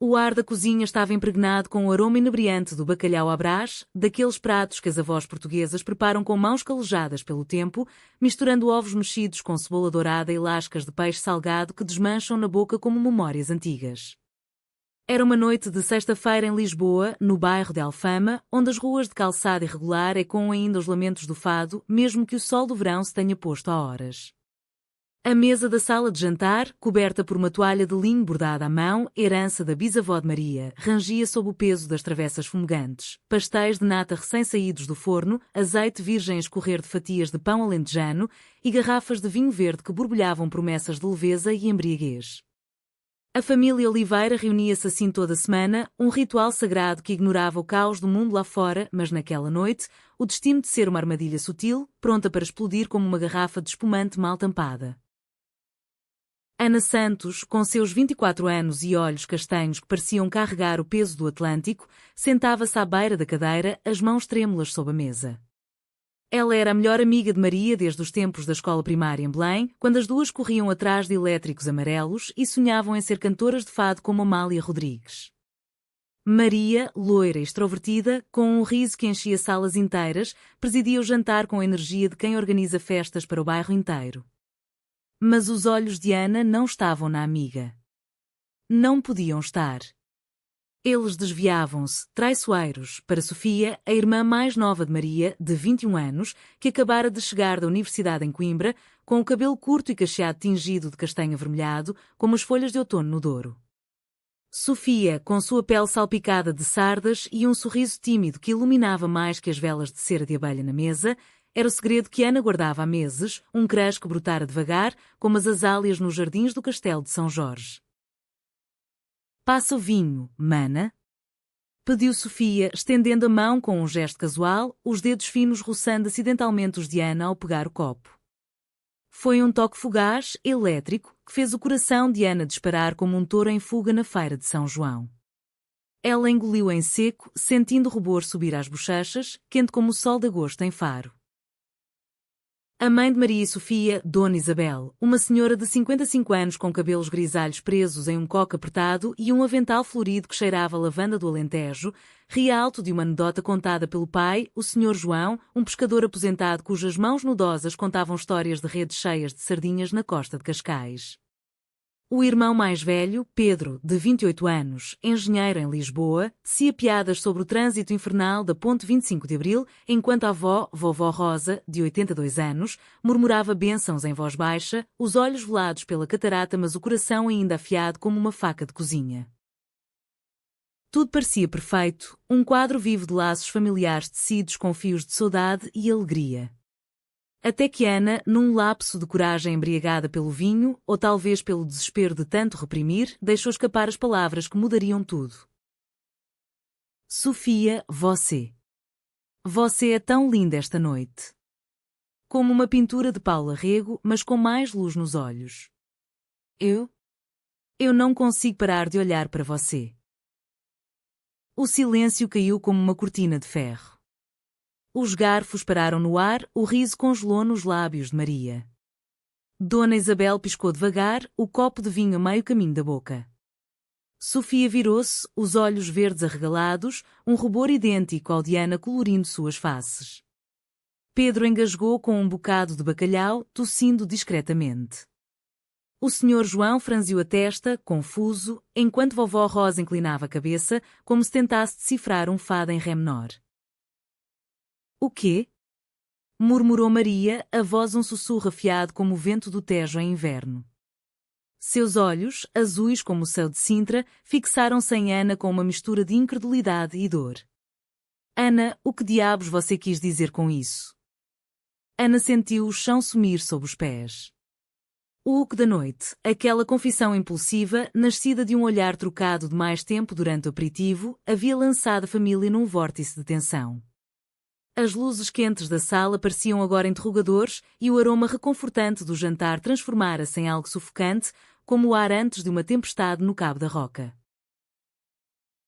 O ar da cozinha estava impregnado com o aroma inebriante do bacalhau à Brás, daqueles pratos que as avós portuguesas preparam com mãos calejadas pelo tempo, misturando ovos mexidos com cebola dourada e lascas de peixe salgado que desmancham na boca como memórias antigas. Era uma noite de sexta-feira em Lisboa, no bairro de Alfama, onde as ruas de calçada irregular ecoam ainda os lamentos do fado, mesmo que o sol do verão se tenha posto há horas. A mesa da sala de jantar, coberta por uma toalha de linho bordada à mão, herança da bisavó de Maria, rangia sob o peso das travessas fumegantes, pastéis de nata recém-saídos do forno, azeite virgem a escorrer de fatias de pão alentejano e garrafas de vinho verde que borbulhavam promessas de leveza e embriaguez. A família Oliveira reunia-se assim toda semana, um ritual sagrado que ignorava o caos do mundo lá fora, mas naquela noite, o destino de ser uma armadilha sutil, pronta para explodir como uma garrafa de espumante mal tampada. Ana Santos, com seus 24 anos e olhos castanhos que pareciam carregar o peso do Atlântico, sentava-se à beira da cadeira, as mãos trêmulas sob a mesa. Ela era a melhor amiga de Maria desde os tempos da escola primária em Belém, quando as duas corriam atrás de elétricos amarelos e sonhavam em ser cantoras de fado como Amália Rodrigues. Maria, loira e extrovertida, com um riso que enchia salas inteiras, presidia o jantar com a energia de quem organiza festas para o bairro inteiro. Mas os olhos de Ana não estavam na amiga. Não podiam estar. Eles desviavam-se, traiçoeiros, para Sofia, a irmã mais nova de Maria, de 21 anos, que acabara de chegar da universidade em Coimbra, com o cabelo curto e cacheado tingido de castanho avermelhado, como as folhas de outono no Douro. Sofia, com sua pele salpicada de sardas e um sorriso tímido que iluminava mais que as velas de cera de abelha na mesa, era o segredo que Ana guardava há meses, um crush que brotara devagar, como as azáleas nos jardins do castelo de São Jorge. "Passa o vinho, mana?" pediu Sofia, estendendo a mão com um gesto casual, os dedos finos roçando acidentalmente os de Ana ao pegar o copo. Foi um toque fugaz, elétrico, que fez o coração de Ana disparar como um touro em fuga na feira de São João. Ela engoliu em seco, sentindo o rubor subir às bochechas, quente como o sol de agosto em Faro. A mãe de Maria e Sofia, Dona Isabel, uma senhora de 55 anos com cabelos grisalhos presos em um coque apertado e um avental florido que cheirava a lavanda do Alentejo, ria alto de uma anedota contada pelo pai, o Sr. João, um pescador aposentado cujas mãos nudosas contavam histórias de redes cheias de sardinhas na costa de Cascais. O irmão mais velho, Pedro, de 28 anos, engenheiro em Lisboa, tecia piadas sobre o trânsito infernal da Ponte 25 de Abril, enquanto a avó, vovó Rosa, de 82 anos, murmurava bênçãos em voz baixa, os olhos velados pela catarata mas o coração ainda afiado como uma faca de cozinha. Tudo parecia perfeito, um quadro vivo de laços familiares tecidos com fios de saudade e alegria. Até que Ana, num lapso de coragem embriagada pelo vinho, ou talvez pelo desespero de tanto reprimir, deixou escapar as palavras que mudariam tudo. "Sofia, você. Você é tão linda esta noite. Como uma pintura de Paula Rego, mas com mais luz nos olhos. Eu não consigo parar de olhar para você." O silêncio caiu como uma cortina de ferro. Os garfos pararam no ar, o riso congelou nos lábios de Maria. Dona Isabel piscou devagar, o copo de vinho a meio caminho da boca. Sofia virou-se, os olhos verdes arregalados, um rubor idêntico ao de Ana colorindo suas faces. Pedro engasgou com um bocado de bacalhau, tossindo discretamente. O Sr. João franziu a testa, confuso, enquanto vovó Rosa inclinava a cabeça, como se tentasse decifrar um fado em ré menor. "O quê?" murmurou Maria, a voz um sussurro afiado como o vento do Tejo em inverno. Seus olhos, azuis como o céu de Sintra, fixaram-se em Ana com uma mistura de incredulidade e dor. "Ana, o que diabos você quis dizer com isso?" Ana sentiu o chão sumir sob os pés. O que da noite, aquela confissão impulsiva, nascida de um olhar trocado de mais tempo durante o aperitivo, havia lançado a família num vórtice de tensão. As luzes quentes da sala pareciam agora interrogadores e o aroma reconfortante do jantar transformara-se em algo sufocante, como o ar antes de uma tempestade no Cabo da Roca.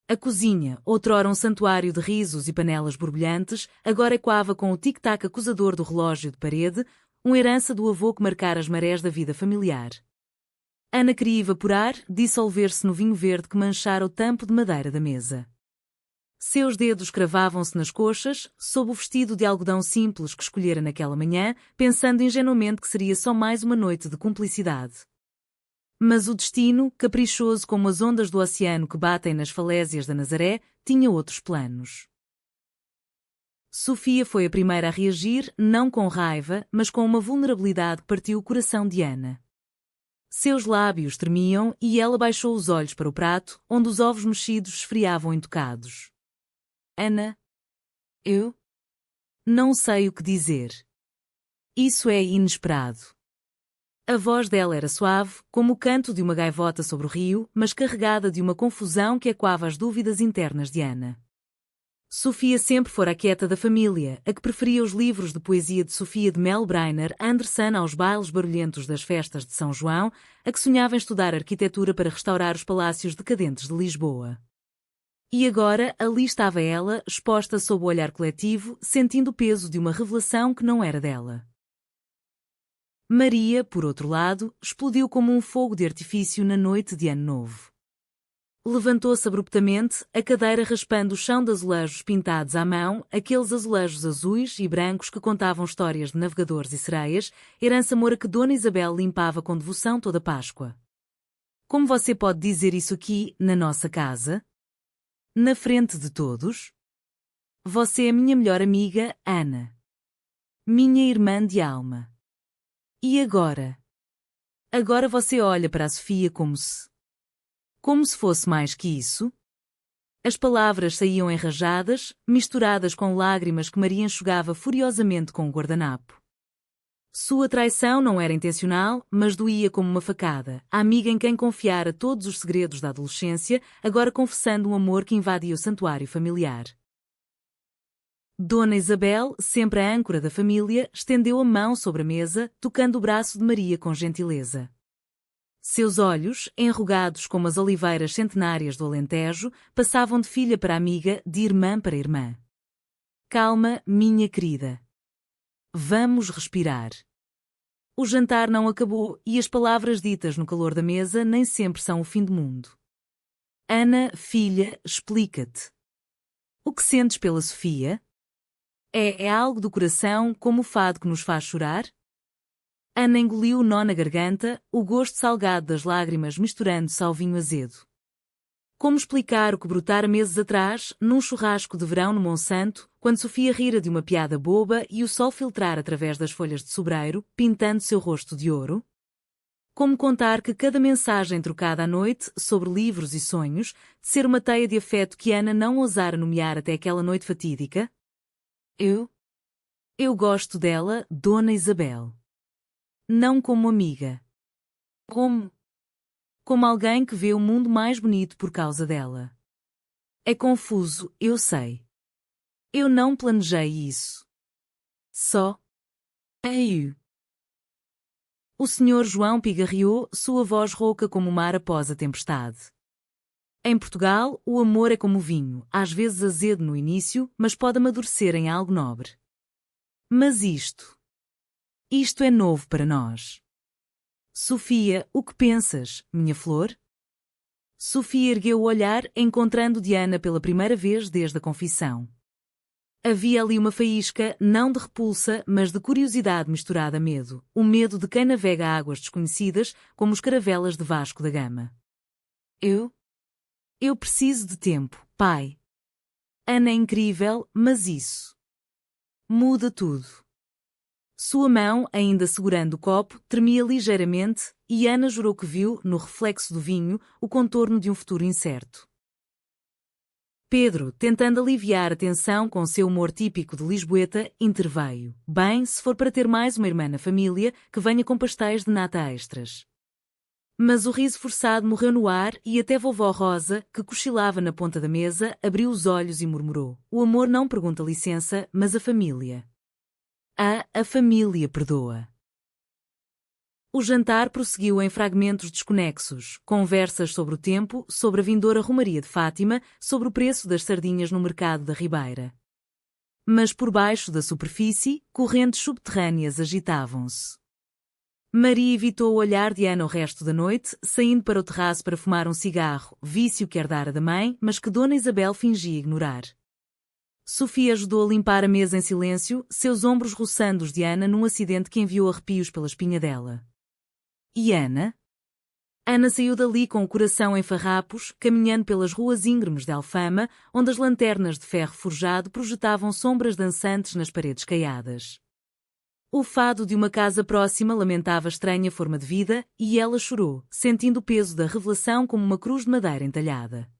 A cozinha, outrora um santuário de risos e panelas borbulhantes, agora ecoava com o tic-tac acusador do relógio de parede, uma herança do avô que marcara as marés da vida familiar. Ana queria evaporar, dissolver-se no vinho verde que manchara o tampo de madeira da mesa. Seus dedos cravavam-se nas coxas, sob o vestido de algodão simples que escolhera naquela manhã, pensando ingenuamente que seria só mais uma noite de cumplicidade. Mas o destino, caprichoso como as ondas do oceano que batem nas falésias da Nazaré, tinha outros planos. Sofia foi a primeira a reagir, não com raiva, mas com uma vulnerabilidade que partiu o coração de Ana. Seus lábios tremiam e ela baixou os olhos para o prato, onde os ovos mexidos esfriavam intocados. Ana, eu não sei o que dizer. Isso é inesperado. A voz dela era suave, como o canto de uma gaivota sobre o rio, mas carregada de uma confusão que ecoava as dúvidas internas de Ana. Sofia sempre fora a quieta da família, a que preferia os livros de poesia de Sofia de Melbreiner Anderson aos bailes barulhentos das festas de São João, a que sonhava em estudar arquitetura para restaurar os palácios decadentes de Lisboa. E agora ali estava ela, exposta sob o olhar coletivo, sentindo o peso de uma revelação que não era dela. Maria, por outro lado, explodiu como um fogo de artifício na noite de Ano Novo. Levantou-se abruptamente, a cadeira raspando o chão de azulejos pintados à mão, aqueles azulejos azuis e brancos que contavam histórias de navegadores e sereias, herança moura que Dona Isabel limpava com devoção toda Páscoa. Como você pode dizer isso aqui, na nossa casa? Na frente de todos? Você é minha melhor amiga, Ana. Minha irmã de alma. E agora? Agora você olha para a Sofia como se fosse mais que isso? As palavras saíam enrajadas, misturadas com lágrimas que Maria enxugava furiosamente com o guardanapo. Sua traição não era intencional, mas doía como uma facada. A amiga em quem confiara todos os segredos da adolescência, agora confessando um amor que invadia o santuário familiar. Dona Isabel, sempre a âncora da família, estendeu a mão sobre a mesa, tocando o braço de Maria com gentileza. Seus olhos, enrugados como as oliveiras centenárias do Alentejo, passavam de filha para amiga, de irmã para irmã. Calma, minha querida. Vamos respirar. O jantar não acabou e as palavras ditas no calor da mesa nem sempre são o fim do mundo. Ana, filha, explica-te. O que sentes pela Sofia? É algo do coração, como o fado que nos faz chorar? Ana engoliu o nó na garganta, o gosto salgado das lágrimas misturando-se ao vinho azedo. Como explicar o que brotara meses atrás, num churrasco de verão no Monsanto, quando Sofia rira de uma piada boba e o sol filtrar através das folhas de sobreiro, pintando seu rosto de ouro? Como contar que cada mensagem trocada à noite, sobre livros e sonhos, de ser uma teia de afeto que Ana não ousara nomear até aquela noite fatídica? Eu gosto dela, Dona Isabel. Não como amiga. Como alguém que vê o mundo mais bonito por causa dela. É confuso, eu sei. Eu não planejei isso. Só. Eu. O Sr. João pigarreou, sua voz rouca como o mar após a tempestade. Em Portugal, o amor é como o vinho, às vezes azedo no início, mas pode amadurecer em algo nobre. Mas isto é novo para nós. Sofia, o que pensas, minha flor? Sofia ergueu o olhar, encontrando Diana pela primeira vez desde a confissão. Havia ali uma faísca, não de repulsa, mas de curiosidade misturada a medo, o medo de quem navega águas desconhecidas, como os caravelas de Vasco da Gama. Eu preciso de tempo, pai. Ana é incrível, mas isso muda tudo. Sua mão, ainda segurando o copo, tremia ligeiramente, e Ana jurou que viu, no reflexo do vinho, o contorno de um futuro incerto. Pedro, tentando aliviar a tensão com seu humor típico de lisboeta, interveio. Bem, se for para ter mais uma irmã na família, que venha com pastéis de nata extras. Mas o riso forçado morreu no ar e até vovó Rosa, que cochilava na ponta da mesa, abriu os olhos e murmurou. O amor não pergunta licença, mas a família. A família perdoa. O jantar prosseguiu em fragmentos desconexos, conversas sobre o tempo, sobre a vindoura Romaria de Fátima, sobre o preço das sardinhas no mercado da Ribeira. Mas por baixo da superfície, correntes subterrâneas agitavam-se. Maria evitou o olhar de Ana o resto da noite, saindo para o terraço para fumar um cigarro, vício que herdara da mãe, mas que Dona Isabel fingia ignorar. Sofia ajudou a limpar a mesa em silêncio, seus ombros roçando os de Ana num acidente que enviou arrepios pela espinha dela. E Ana? Ana saiu dali com o coração em farrapos, caminhando pelas ruas íngremes de Alfama, onde as lanternas de ferro forjado projetavam sombras dançantes nas paredes caiadas. O fado de uma casa próxima lamentava estranha forma de vida, e ela chorou, sentindo o peso da revelação como uma cruz de madeira entalhada.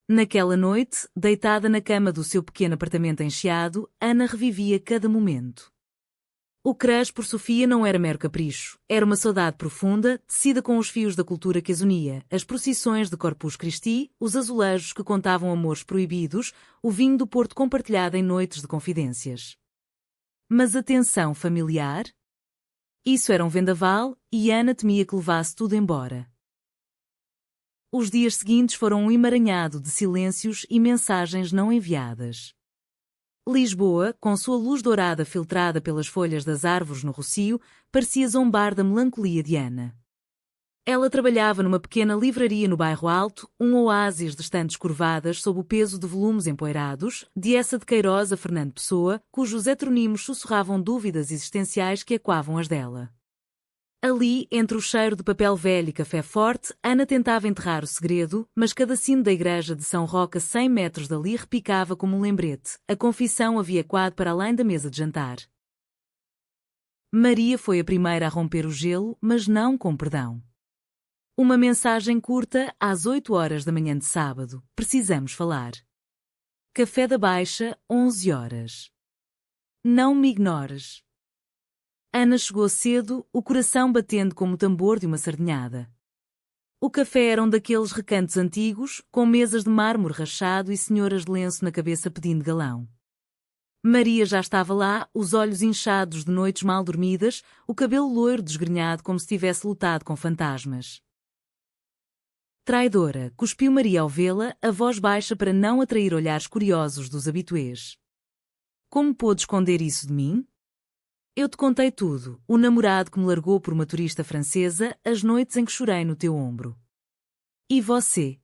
Naquela noite, deitada na cama do seu pequeno apartamento encheado, Ana revivia cada momento. O crush por Sofia não era mero capricho, era uma saudade profunda, tecida com os fios da cultura que as unia, as procissões de Corpus Christi, os azulejos que contavam amores proibidos, o vinho do Porto compartilhado em noites de confidências. Mas a tensão familiar? Isso era um vendaval, e Ana temia que levasse tudo embora. Os dias seguintes foram um emaranhado de silêncios e mensagens não enviadas. Lisboa, com sua luz dourada filtrada pelas folhas das árvores no rocio, parecia zombar da melancolia de Ana. Ela trabalhava numa pequena livraria no bairro Alto, um oásis de estantes curvadas sob o peso de volumes empoeirados, de Essa de Queiroz a Fernando Pessoa, cujos heteronimos sussurravam dúvidas existenciais que ecoavam as dela. Ali, entre o cheiro de papel velho e café forte, Ana tentava enterrar o segredo, mas cada sino da igreja de São Roque a 100 metros dali repicava como um lembrete. A confissão havia ecoado para além da mesa de jantar. Maria foi a primeira a romper o gelo, mas não com perdão. Uma mensagem curta, às 8 horas da manhã de sábado. Precisamos falar. Café da Baixa, 11 horas. Não me ignores. Ana chegou cedo, o coração batendo como o tambor de uma sardinhada. O café era um daqueles recantos antigos, com mesas de mármore rachado e senhoras de lenço na cabeça pedindo galão. Maria já estava lá, os olhos inchados de noites mal dormidas, o cabelo loiro desgrenhado como se tivesse lutado com fantasmas. Traidora, cuspiu Maria ao vê-la, a voz baixa para não atrair olhares curiosos dos habituês. Como pôde esconder isso de mim? Eu te contei tudo, o namorado que me largou por uma turista francesa, as noites em que chorei no teu ombro. E você?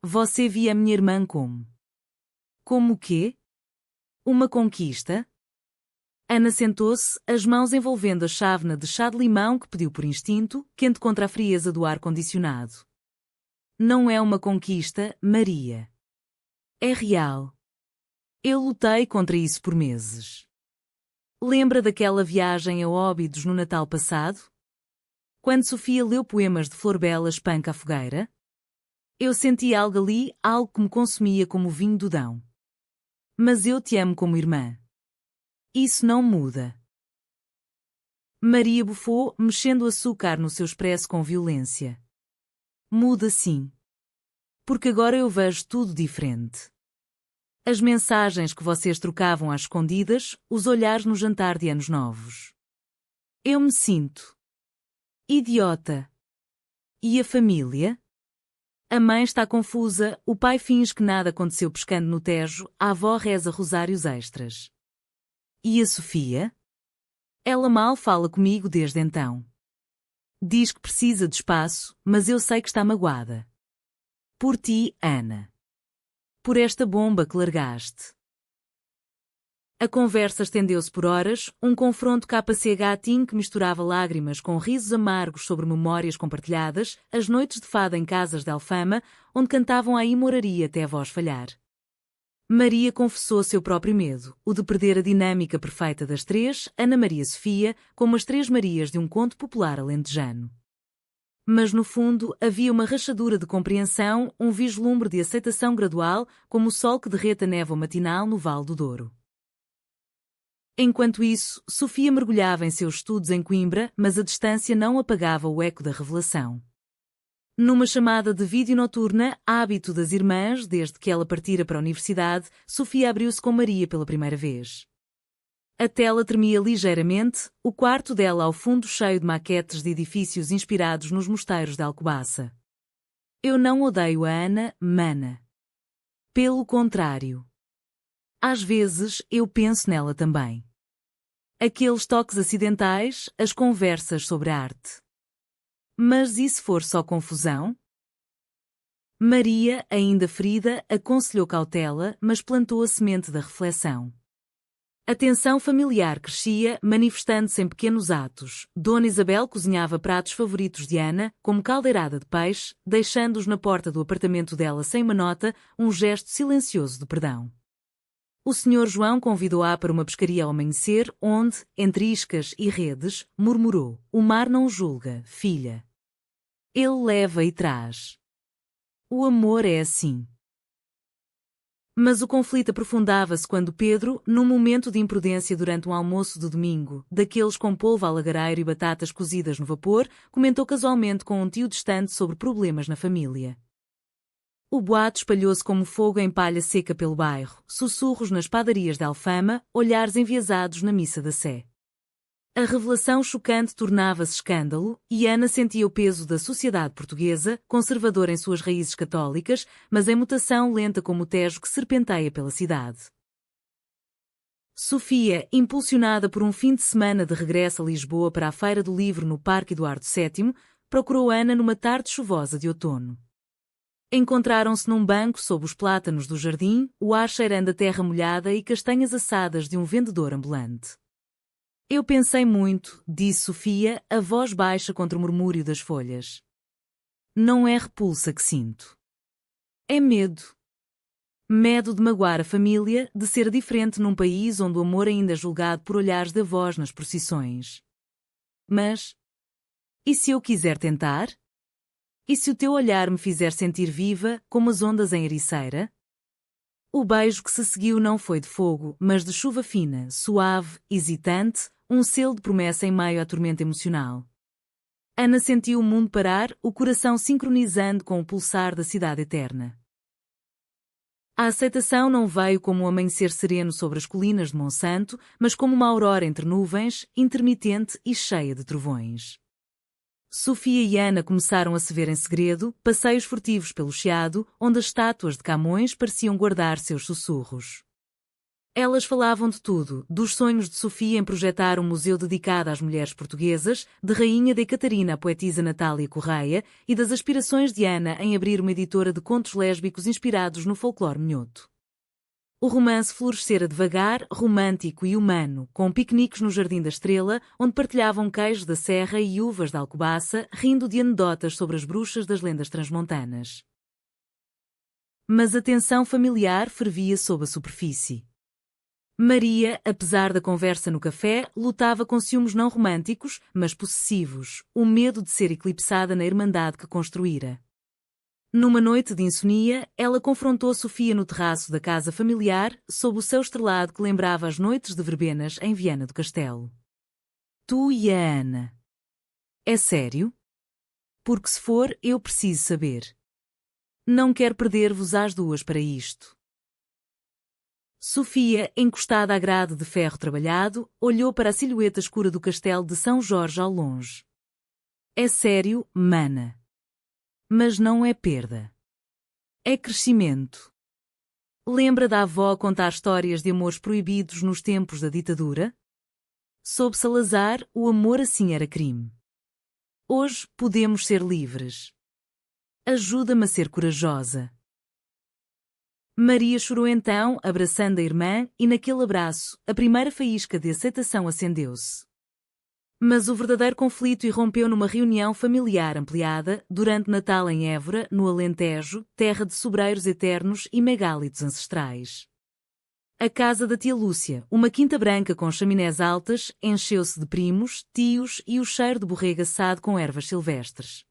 Você via a minha irmã como? Como o quê? Uma conquista? Ana sentou-se, as mãos envolvendo a chávena de chá de limão que pediu por instinto, quente contra a frieza do ar-condicionado. Não é uma conquista, Maria. É real. Eu lutei contra isso por meses. Lembra daquela viagem a Óbidos no Natal passado? Quando Sofia leu poemas de Flor Bela espanca a fogueira? Eu senti algo ali, algo que me consumia como o vinho do Dão. Mas eu te amo como irmã. Isso não muda. Maria bufou, mexendo o açúcar no seu expresso com violência. Muda sim. Porque agora eu vejo tudo diferente. As mensagens que vocês trocavam às escondidas, os olhares no jantar de anos novos. Eu me sinto idiota. E a família? A mãe está confusa, o pai finge que nada aconteceu pescando no Tejo, a avó reza rosários extras. E a Sofia? Ela mal fala comigo desde então. Diz que precisa de espaço, mas eu sei que está magoada. Por ti, Ana. Por esta bomba que largaste. A conversa estendeu-se por horas, um confronto KCH-Team que misturava lágrimas com risos amargos sobre memórias compartilhadas, as noites de fada em casas de Alfama, onde cantavam a imoraria até a voz falhar. Maria confessou seu próprio medo, o de perder a dinâmica perfeita das três, Ana Maria Sofia, como as Três Marias de um conto popular alentejano. Mas no fundo havia uma rachadura de compreensão, um vislumbre de aceitação gradual, como o sol que derrete a névoa matinal no Vale do Douro. Enquanto isso, Sofia mergulhava em seus estudos em Coimbra, mas a distância não apagava o eco da revelação. Numa chamada de vídeo noturna, hábito das irmãs, desde que ela partira para a universidade, Sofia abriu-se com Maria pela primeira vez. A tela tremia ligeiramente, o quarto dela ao fundo cheio de maquetes de edifícios inspirados nos mosteiros de Alcobaça. Eu não odeio a Ana, mana. Pelo contrário. Às vezes, eu penso nela também. Aqueles toques acidentais, as conversas sobre arte. Mas e se for só confusão? Maria, ainda ferida, aconselhou cautela, mas plantou a semente da reflexão. A tensão familiar crescia, manifestando-se em pequenos atos. Dona Isabel cozinhava pratos favoritos de Ana, como caldeirada de peixe, deixando-os na porta do apartamento dela sem uma nota, um gesto silencioso de perdão. O Sr. João convidou-a para uma pescaria ao amanhecer, onde, entre iscas e redes, murmurou: "O mar não julga, filha. Ele leva e traz. O amor é assim." Mas o conflito aprofundava-se quando Pedro, num momento de imprudência durante um almoço de domingo, daqueles com polvo alagareiro e batatas cozidas no vapor, comentou casualmente com um tio distante sobre problemas na família. O boato espalhou-se como fogo em palha seca pelo bairro, sussurros nas padarias de Alfama, olhares enviesados na missa da Sé. A revelação chocante tornava-se escândalo, e Ana sentia o peso da sociedade portuguesa, conservadora em suas raízes católicas, mas em mutação lenta como o Tejo que serpenteia pela cidade. Sofia, impulsionada por um fim de semana de regresso a Lisboa para a Feira do Livro no Parque Eduardo VII, procurou Ana numa tarde chuvosa de outono. Encontraram-se num banco sob os plátanos do jardim, o ar cheirando a terra molhada e castanhas assadas de um vendedor ambulante. "Eu pensei muito", disse Sofia, a voz baixa contra o murmúrio das folhas. "Não é repulsa que sinto. É medo. Medo de magoar a família, de ser diferente num país onde o amor ainda é julgado por olhares de avós nas procissões. Mas, e se eu quiser tentar? E se o teu olhar me fizer sentir viva, como as ondas em Ericeira?" O beijo que se seguiu não foi de fogo, mas de chuva fina, suave, hesitante, um selo de promessa em meio à tormenta emocional. Ana sentiu o mundo parar, o coração sincronizando com o pulsar da cidade eterna. A aceitação não veio como um amanhecer sereno sobre as colinas de Monsanto, mas como uma aurora entre nuvens, intermitente e cheia de trovões. Sofia e Ana começaram a se ver em segredo, passeios furtivos pelo Chiado, onde as estátuas de Camões pareciam guardar seus sussurros. Elas falavam de tudo, dos sonhos de Sofia em projetar um museu dedicado às mulheres portuguesas, de Rainha de Catarina a poetisa Natália Correia, e das aspirações de Ana em abrir uma editora de contos lésbicos inspirados no folclore minhoto. O romance florescera devagar, romântico e humano, com piqueniques no Jardim da Estrela, onde partilhavam queijos da serra e uvas da Alcobaça, rindo de anedotas sobre as bruxas das lendas transmontanas. Mas a tensão familiar fervia sob a superfície. Maria, apesar da conversa no café, lutava com ciúmes não românticos, mas possessivos, o medo de ser eclipsada na irmandade que construíra. Numa noite de insonia, ela confrontou Sofia no terraço da casa familiar, sob o céu estrelado que lembrava as noites de verbenas em Viana do Castelo. "Tu e a Ana. É sério? Porque se for, eu preciso saber. Não quero perder-vos às duas para isto." Sofia, encostada à grade de ferro trabalhado, olhou para a silhueta escura do castelo de São Jorge ao longe. "É sério, mana. Mas não é perda. É crescimento. Lembra da avó contar histórias de amores proibidos nos tempos da ditadura? Sob Salazar, o amor assim era crime. Hoje podemos ser livres. Ajuda-me a ser corajosa." Maria chorou então, abraçando a irmã, e naquele abraço, a primeira faísca de aceitação acendeu-se. Mas o verdadeiro conflito irrompeu numa reunião familiar ampliada, durante Natal em Évora, no Alentejo, terra de sobreiros eternos e megálitos ancestrais. A casa da tia Lúcia, uma quinta branca com chaminés altas, encheu-se de primos, tios e o cheiro de borrego assado com ervas silvestres.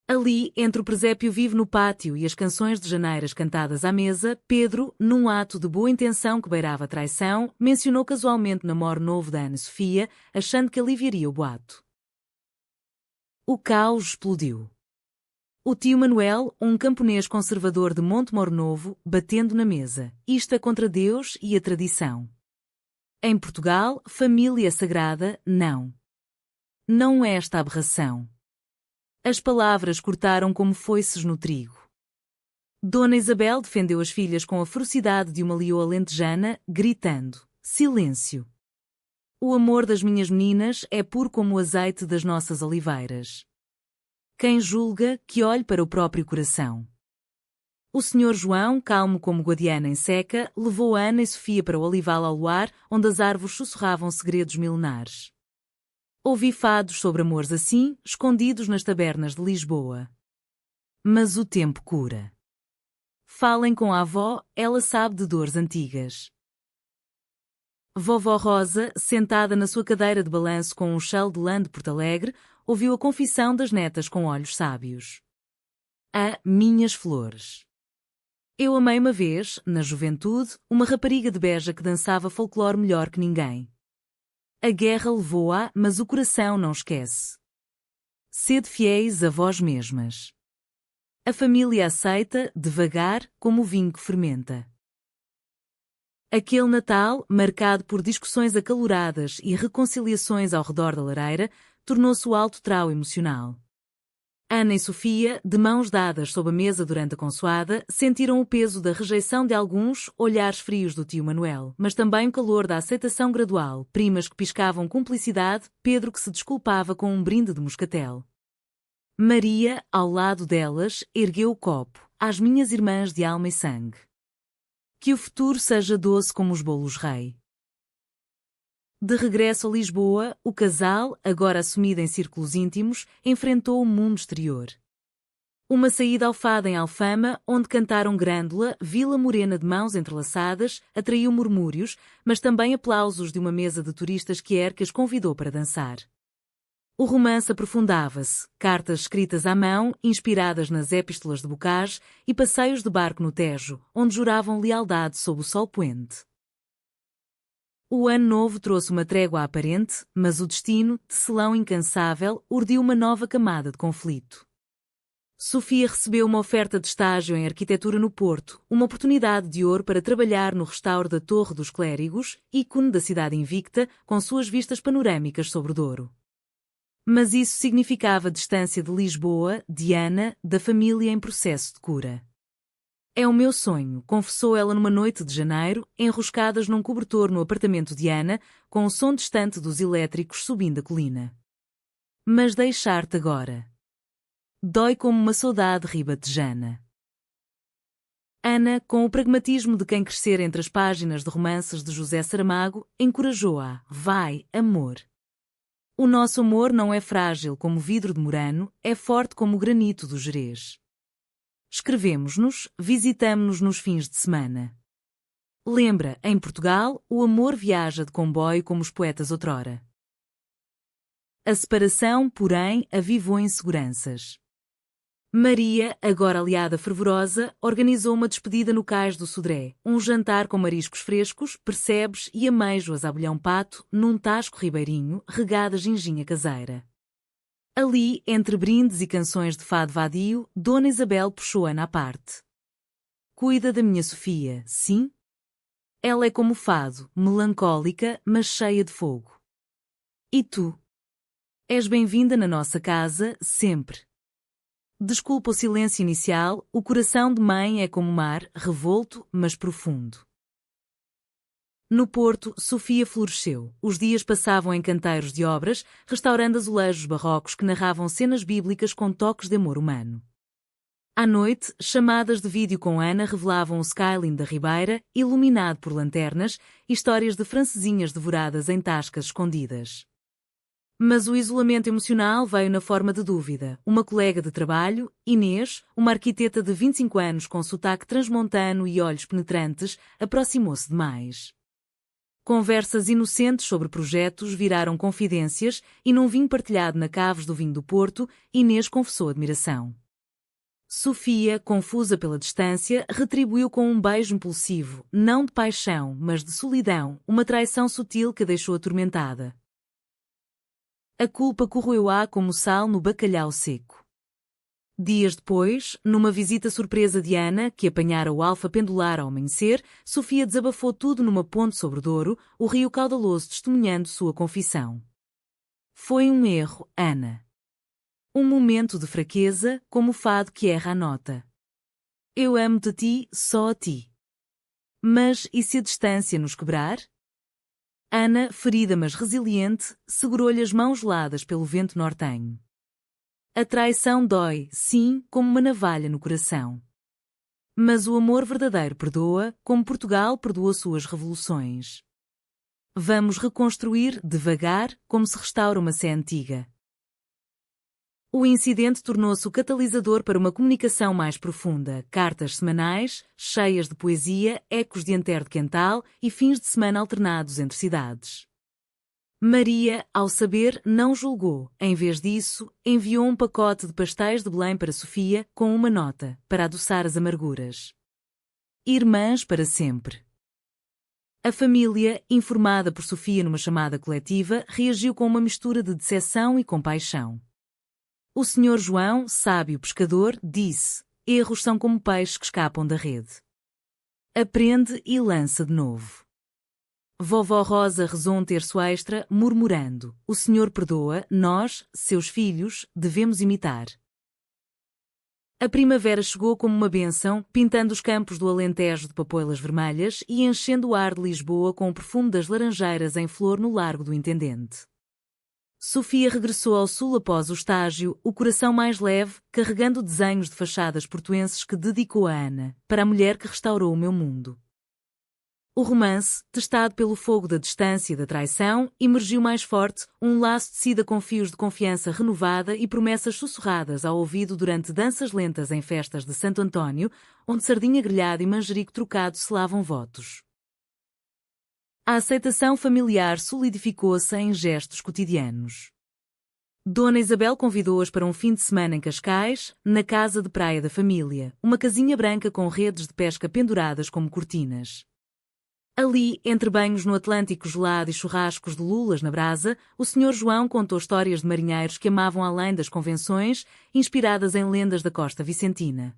Ali, entre o presépio vivo no pátio e as canções de janeiras cantadas à mesa, Pedro, num ato de boa intenção que beirava a traição, mencionou casualmente o namoro novo da Ana Sofia, achando que aliviaria o boato. O caos explodiu. O tio Manuel, um camponês conservador de Montemor Novo, batendo na mesa: "Isto é contra Deus e a tradição. Em Portugal, família sagrada, não. Não é esta aberração." As palavras cortaram como foices no trigo. Dona Isabel defendeu as filhas com a ferocidade de uma leoa alentejana, gritando: "Silêncio! O amor das minhas meninas é puro como o azeite das nossas oliveiras. Quem julga, que olhe para o próprio coração. O Senhor João, calmo como guadiana em seca, levou Ana e Sofia para o olival ao luar, onde as árvores sussurravam segredos milenares. Ouvi fados sobre amores assim, escondidos nas tabernas de Lisboa. Mas o tempo cura. Falem com a avó, ela sabe de dores antigas. Vovó Rosa, sentada na sua cadeira de balanço com um chale de lã de Porto Alegre, ouviu a confissão das netas com olhos sábios. Minhas flores. Eu amei uma vez, na juventude, uma rapariga de Beja que dançava folclore melhor que ninguém. A guerra levou-a, mas o coração não esquece. Sede fiéis a vós mesmas. A família aceita, devagar, como o vinho que fermenta. Aquele Natal, marcado por discussões acaloradas e reconciliações ao redor da lareira, tornou-se o alto trau emocional. Ana e Sofia, de mãos dadas sob a mesa durante a consoada, sentiram o peso da rejeição de alguns, olhares frios do tio Manuel, mas também o calor da aceitação gradual, primas que piscavam cumplicidade, Pedro que se desculpava com um brinde de moscatel. Maria, ao lado delas, ergueu o copo, às minhas irmãs de alma e sangue. Que o futuro seja doce como os bolos rei. De regresso a Lisboa, o casal, agora assumido em círculos íntimos, enfrentou o mundo exterior. Uma saída ao fado em Alfama, onde cantaram Grândola, Vila Morena de mãos entrelaçadas, atraiu murmúrios, mas também aplausos de uma mesa de turistas que as convidou para dançar. O romance aprofundava-se, cartas escritas à mão, inspiradas nas épístolas de Bocage, e passeios de barco no Tejo, onde juravam lealdade sob o sol poente. O ano novo trouxe uma trégua aparente, mas o destino, tecelão incansável, urdiu uma nova camada de conflito. Sofia recebeu uma oferta de estágio em arquitetura no Porto, uma oportunidade de ouro para trabalhar no restauro da Torre dos Clérigos, ícone da cidade invicta, com suas vistas panorâmicas sobre o Douro. Mas isso significava distância de Lisboa, de Ana, da família em processo de cura. É o meu sonho, confessou ela numa noite de janeiro, enroscadas num cobertor no apartamento de Ana, com o som distante dos elétricos subindo a colina. Mas deixar-te agora. Dói como uma saudade ribatejana. Ana, com o pragmatismo de quem crescer entre as páginas de romances de José Saramago, encorajou-a. Vai, amor. O nosso amor não é frágil como o vidro de Murano, é forte como o granito do Gerês. Escrevemos-nos, visitamo-nos nos fins de semana. Lembra, em Portugal, o amor viaja de comboio como os poetas outrora. A separação, porém, avivou inseguranças. Maria, agora aliada fervorosa, organizou uma despedida no cais do Sodré, um jantar com mariscos frescos, percebes e ameijoas a bolhão pato, num tasco ribeirinho, regada ginginha caseira. Ali, entre brindes e canções de fado vadio, Dona Isabel puxou Ana à parte. Cuida da minha Sofia, sim? Ela é como o fado, melancólica, mas cheia de fogo. E tu? És bem-vinda na nossa casa, sempre. Desculpa o silêncio inicial, o coração de mãe é como o mar, revolto, mas profundo. No Porto, Sofia floresceu. Os dias passavam em canteiros de obras, restaurando azulejos barrocos que narravam cenas bíblicas com toques de amor humano. À noite, chamadas de vídeo com Ana revelavam o skyline da Ribeira, iluminado por lanternas, histórias de francesinhas devoradas em tascas escondidas. Mas o isolamento emocional veio na forma de dúvida. Uma colega de trabalho, Inês, uma arquiteta de 25 anos com sotaque transmontano e olhos penetrantes, aproximou-se demais. Conversas inocentes sobre projetos viraram confidências e num vinho partilhado na Caves do Vinho do Porto, Inês confessou admiração. Sofia, confusa pela distância, retribuiu com um beijo impulsivo, não de paixão, mas de solidão, uma traição sutil que a deixou atormentada. A culpa corroeu-a como sal no bacalhau seco. Dias depois, numa visita surpresa de Ana, que apanhara o alfa pendular ao amanhecer, Sofia desabafou tudo numa ponte sobre o Douro, o rio caudaloso testemunhando sua confissão. Foi um erro, Ana. Um momento de fraqueza, como o fado que erra a nota. Eu amo-te a ti, só a ti. Mas e se a distância nos quebrar? Ana, ferida mas resiliente, segurou-lhe as mãos geladas pelo vento nortenho. A traição dói, sim, como uma navalha no coração. Mas o amor verdadeiro perdoa, como Portugal perdoou suas revoluções. Vamos reconstruir, devagar, como se restaura uma sé antiga. O incidente tornou-se o catalisador para uma comunicação mais profunda, cartas semanais, cheias de poesia, ecos de Antero de Quental e fins de semana alternados entre cidades. Maria, ao saber, não julgou. Em vez disso, enviou um pacote de pastéis de Belém para Sofia, com uma nota, para adoçar as amarguras. Irmãs para sempre. A família, informada por Sofia numa chamada coletiva, reagiu com uma mistura de decepção e compaixão. O Sr. João, sábio pescador, disse: erros são como peixes que escapam da rede. Aprende e lança de novo. Vovó Rosa rezou um terço extra, murmurando: o Senhor perdoa, nós, seus filhos, devemos imitar. A primavera chegou como uma bênção, pintando os campos do Alentejo de papoilas vermelhas e enchendo o ar de Lisboa com o perfume das laranjeiras em flor no Largo do Intendente. Sofia regressou ao sul após o estágio, o coração mais leve, carregando desenhos de fachadas portuenses que dedicou a Ana, para a mulher que restaurou o meu mundo. O romance, testado pelo fogo da distância e da traição, emergiu mais forte, um laço tecido com fios de confiança renovada e promessas sussurradas ao ouvido durante danças lentas em festas de Santo António, onde sardinha grelhada e manjerico trocado selavam votos. A aceitação familiar solidificou-se em gestos cotidianos. Dona Isabel convidou-as para um fim de semana em Cascais, na casa de praia da família, uma casinha branca com redes de pesca penduradas como cortinas. Ali, entre banhos no Atlântico gelado e churrascos de lulas na brasa, o Sr. João contou histórias de marinheiros que amavam além das convenções, inspiradas em lendas da costa vicentina.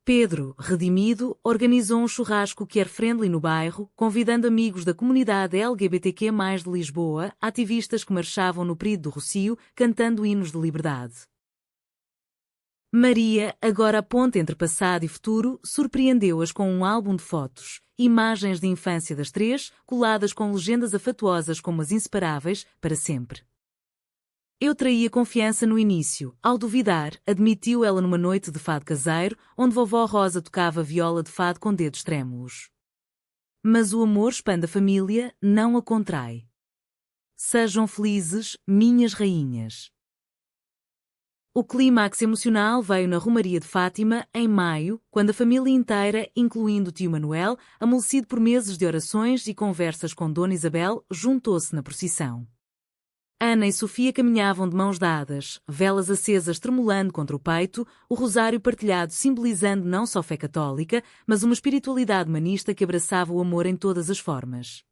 Pedro, redimido, organizou um churrasco queer-friendly no bairro, convidando amigos da comunidade LGBTQ+, de Lisboa, ativistas que marchavam no Perido do Rocio, cantando hinos de liberdade. Maria, agora a ponte entre passado e futuro, surpreendeu-as com um álbum de fotos, imagens de infância das três, coladas com legendas afetuosas como as inseparáveis, para sempre. Eu traía confiança no início. Ao duvidar, admitiu ela numa noite de fado caseiro, onde vovó Rosa tocava viola de fado com dedos trêmulos. Mas o amor expande a família, não a contrai. Sejam felizes, minhas rainhas. O clímax emocional veio na Romaria de Fátima, em maio, quando a família inteira, incluindo o tio Manuel, amolecido por meses de orações e conversas com Dona Isabel, juntou-se na procissão. Ana e Sofia caminhavam de mãos dadas, velas acesas tremulando contra o peito, o rosário partilhado simbolizando não só fé católica, mas uma espiritualidade humanista que abraçava o amor em todas as formas.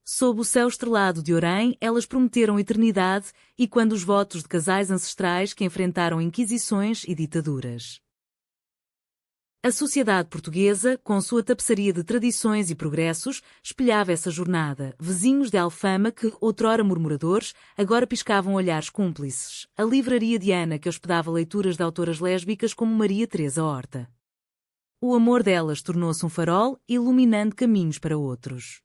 Sob o céu estrelado de Orém, elas prometeram eternidade e quando os votos de casais ancestrais que enfrentaram inquisições e ditaduras. A sociedade portuguesa, com sua tapeçaria de tradições e progressos, espelhava essa jornada. Vizinhos de Alfama que, outrora murmuradores, agora piscavam olhares cúmplices. A livraria de Ana que hospedava leituras de autoras lésbicas como Maria Teresa Horta. O amor delas tornou-se um farol, iluminando caminhos para outros.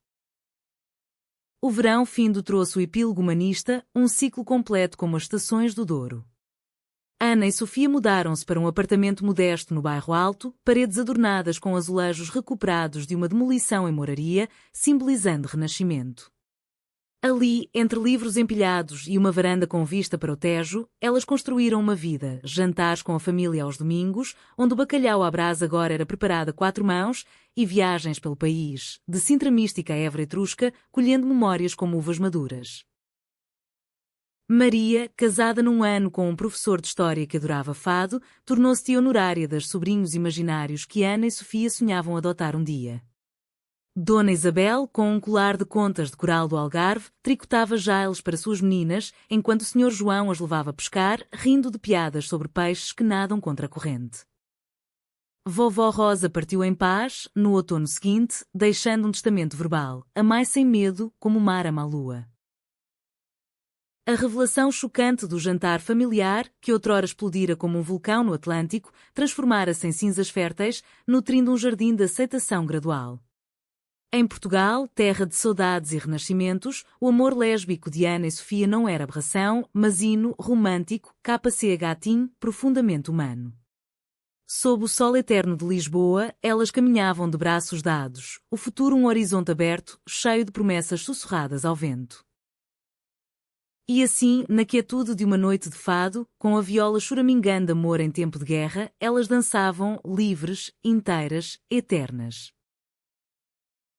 O verão findo trouxe o epílogo humanista, um ciclo completo como as estações do Douro. Ana e Sofia mudaram-se para um apartamento modesto no bairro Alto, paredes adornadas com azulejos recuperados de uma demolição em moraria, simbolizando renascimento. Ali, entre livros empilhados e uma varanda com vista para o Tejo, elas construíram uma vida, jantares com a família aos domingos, onde o bacalhau à brasa agora era preparado a 4 mãos, e viagens pelo país, de Sintra Mística a Évora Etrusca, colhendo memórias como uvas maduras. Maria, casada num ano com um professor de história que adorava fado, tornou-se tia honorária das sobrinhos imaginários que Ana e Sofia sonhavam adotar um dia. Dona Isabel, com um colar de contas de coral do Algarve, tricotava jailes para suas meninas, enquanto o Sr. João as levava a pescar, rindo de piadas sobre peixes que nadam contra a corrente. Vovó Rosa partiu em paz, no outono seguinte, deixando um testamento verbal: amai sem medo, como o mar ama a lua. A revelação chocante do jantar familiar, que outrora explodira como um vulcão no Atlântico, transformara-se em cinzas férteis, nutrindo um jardim de aceitação gradual. Em Portugal, terra de saudades e renascimentos, o amor lésbico de Ana e Sofia não era aberração, mas hino romântico, KCH-TIM, profundamente humano. Sob o sol eterno de Lisboa, elas caminhavam de braços dados, o futuro um horizonte aberto, cheio de promessas sussurradas ao vento. E assim, na quietude de uma noite de fado, com a viola choramingando amor em tempo de guerra, elas dançavam, livres, inteiras, eternas.